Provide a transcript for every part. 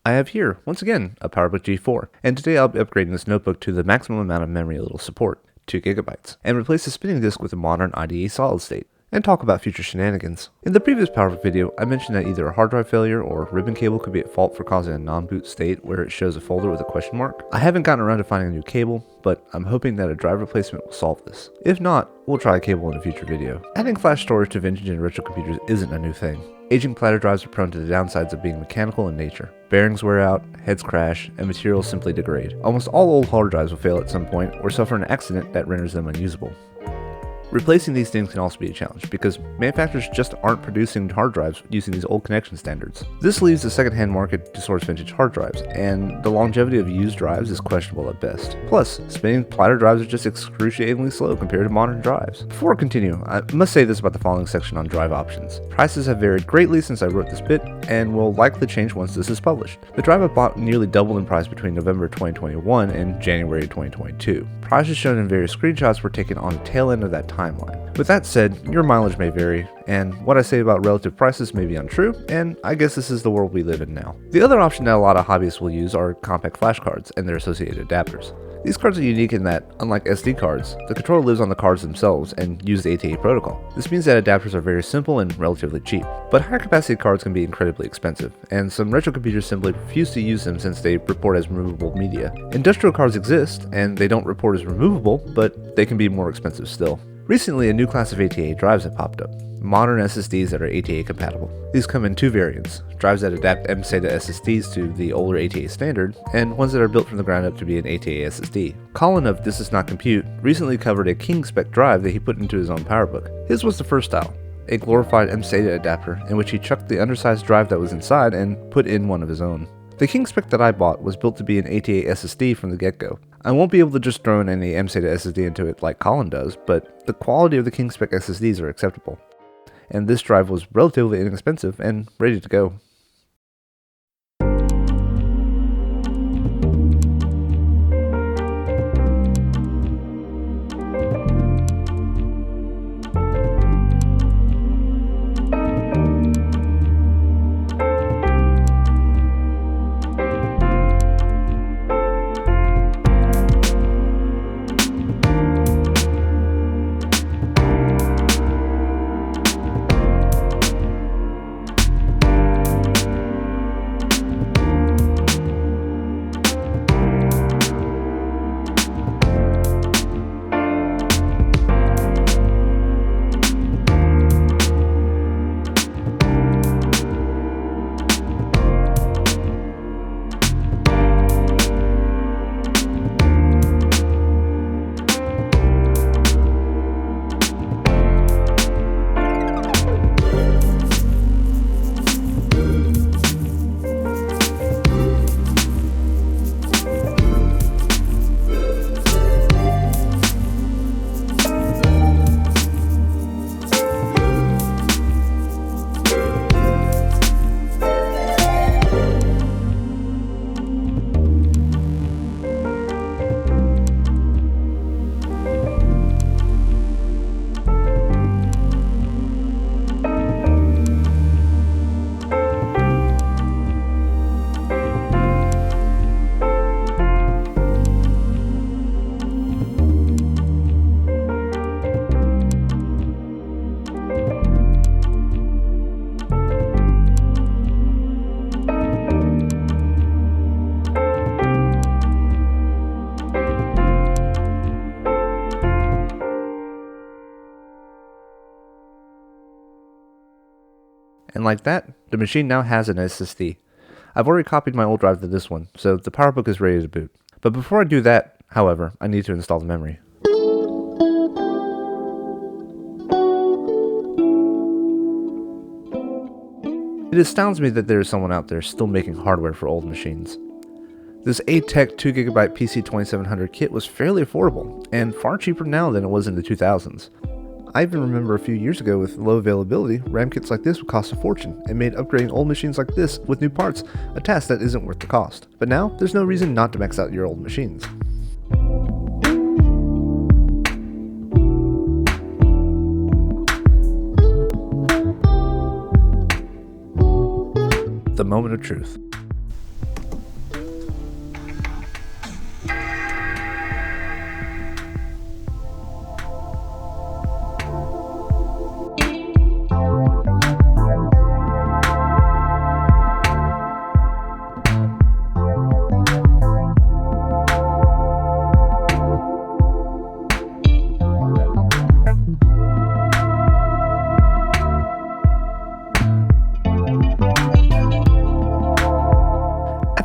I have here, once again, a PowerBook G4, and today I'll be upgrading this notebook to the maximum amount of memory it'll support, 2 GB, and replace the spinning disk with a modern IDE solid state, and talk about future shenanigans. In the previous PowerBook video, I mentioned that either a hard drive failure or ribbon cable could be at fault for causing a non-boot state where it shows a folder with a question mark. I haven't gotten around to finding a new cable, but I'm hoping that a drive replacement will solve this. If not, we'll try a cable in a future video. Adding flash storage to vintage and retro computers isn't a new thing. Aging platter drives are prone to the downsides of being mechanical in nature. Bearings wear out, heads crash, and materials simply degrade. Almost all old hard drives will fail at some point or suffer an accident that renders them unusable. Replacing these things can also be a challenge because manufacturers just aren't producing hard drives using these old connection standards. This leaves the secondhand market to source vintage hard drives, and the longevity of used drives is questionable at best. Plus, spinning platter drives are just excruciatingly slow compared to modern drives. Before I continue, I must say this about the following section on drive options. Prices have varied greatly since I wrote this bit, and will likely change once this is published. The drive I bought nearly doubled in price between November 2021 and January 2022. Prices shown in various screenshots were taken on the tail end of that timeline. With that said, your mileage may vary, and what I say about relative prices may be untrue, and I guess this is the world we live in now. The other option that a lot of hobbyists will use are compact flash cards and their associated adapters. These cards are unique in that, unlike SD cards, the controller lives on the cards themselves and use the ATA protocol. This means that adapters are very simple and relatively cheap. But higher capacity cards can be incredibly expensive, and some retro computers simply refuse to use them since they report as removable media. Industrial cards exist, and they don't report as removable, but they can be more expensive still. Recently, a new class of ATA drives have popped up. Modern SSDs that are ATA compatible. These come in two variants, drives that adapt mSATA SSDs to the older ATA standard, and ones that are built from the ground up to be an ATA SSD. Colin of This Is Not Compute recently covered a King spec drive that he put into his own PowerBook. His was the first style, a glorified mSATA adapter in which he chucked the undersized drive that was inside and put in one of his own. The King spec that I bought was built to be an ATA SSD from the get-go. I won't be able to just throw in any mSATA SSD into it like Colin does, but the quality of the King spec SSDs are acceptable. And this drive was relatively inexpensive and ready to go. And like that, the machine now has an SSD. I've already copied my old drive to this one, so the PowerBook is ready to boot. But before I do that, however, I need to install the memory. astounds me that there is someone out there still making hardware for old machines. This ATEC 2GB PC2700 kit was fairly affordable, and far cheaper now than it was in the 2000s. I even remember a few years ago with low availability, RAM kits like this would cost a fortune, and made upgrading old machines like this with new parts a task that isn't worth the cost. But now, there's no reason not to max out your old machines. The moment of truth.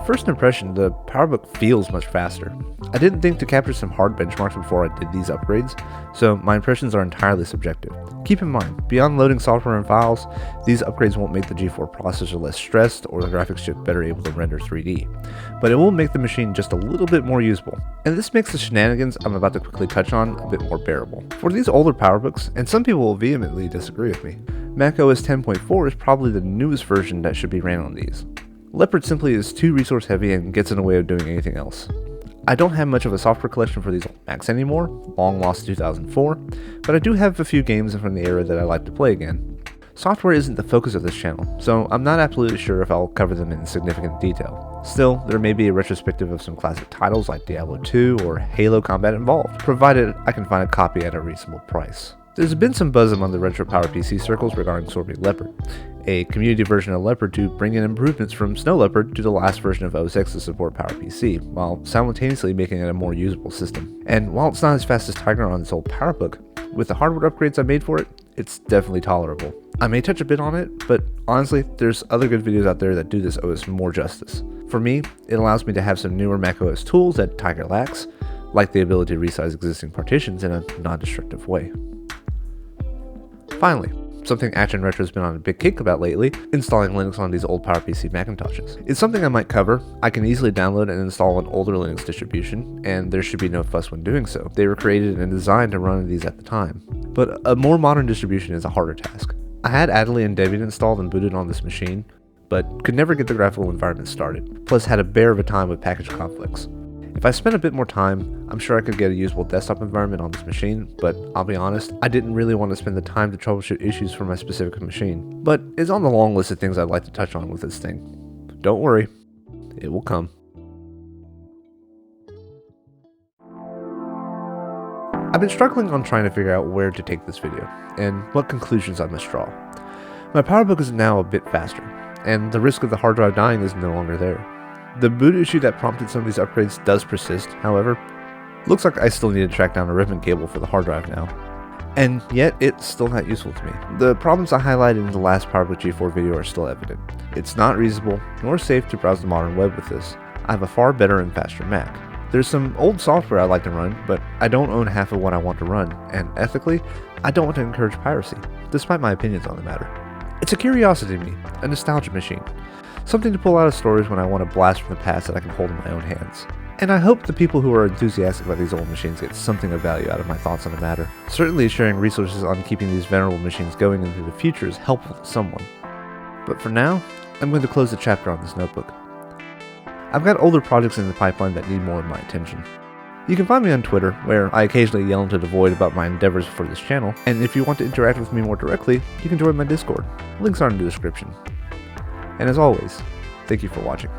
First impression, the PowerBook feels much faster. I didn't think to capture some hard benchmarks before I did these upgrades, so my impressions are entirely subjective. Keep in mind, beyond loading software and files, these upgrades won't make the G4 processor less stressed or the graphics chip better able to render 3D, but it will make the machine just a little bit more usable, and this makes the shenanigans I'm about to quickly touch on a bit more bearable. For these older PowerBooks, and some people will vehemently disagree with me, macOS 10.4 is probably the newest version that should be ran on these. Leopard simply is too resource heavy and gets in the way of doing anything else. I don't have much of a software collection for these old Macs anymore, long lost to 2004, but I do have a few games from the era that I like to play again. Software isn't the focus of this channel, so I'm not absolutely sure if I'll cover them in significant detail. Still, there may be a retrospective of some classic titles like Diablo 2 or Halo Combat Evolved, provided I can find a copy at a reasonable price. There's been some buzz among the retro PowerPC circles regarding Sorbet Leopard, a community version of Leopard to bring in improvements from Snow Leopard to the last version of OS X to support PowerPC, while simultaneously making it a more usable system. And while it's not as fast as Tiger on this old PowerBook, with the hardware upgrades I made for it, it's definitely tolerable. I may touch a bit on it, but honestly, there's other good videos out there that do this OS more justice. For me, it allows me to have some newer macOS tools that Tiger lacks, like the ability to resize existing partitions in a non-destructive way. Finally, something Action Retro's been on a big kick about lately, installing Linux on these old PowerPC Macintoshes. It's something I might cover. I can easily download and install an older Linux distribution, and there should be no fuss when doing so. They were created and designed to run these at the time. But a more modern distribution is a harder task. I had Adley and Debian installed and booted on this machine, but could never get the graphical environment started, plus had a bear of a time with package conflicts. If I spent a bit more time, I'm sure I could get a usable desktop environment on this machine, but I'll be honest, I didn't really want to spend the time to troubleshoot issues for my specific machine. But it's on the long list of things I'd like to touch on with this thing. Don't worry, it will come. I've been struggling on trying to figure out where to take this video, and what conclusions I must draw. My PowerBook is now a bit faster, and the risk of the hard drive dying is no longer there. The boot issue that prompted some of these upgrades does persist, however. Looks like I still need to track down a ribbon cable for the hard drive now. And yet, it's still not useful to me. The problems I highlighted in the last PowerBook G4 video are still evident. It's not reasonable, nor safe to browse the modern web with this. I have a far better and faster Mac. There's some old software I like to run, but I don't own half of what I want to run, and ethically, I don't want to encourage piracy, despite my opinions on the matter. It's a curiosity to me, a nostalgia machine. Something to pull out of stories when I want to blast from the past that I can hold in my own hands. And I hope the people who are enthusiastic about these old machines get something of value out of my thoughts on the matter. Certainly sharing resources on keeping these venerable machines going into the future is helpful to someone. But for now, I'm going to close the chapter on this notebook. I've got older projects in the pipeline that need more of my attention. You can find me on Twitter, where I occasionally yell into the void about my endeavors for this channel, and if you want to interact with me more directly, you can join my Discord. Links are in the description. And as always, thank you for watching.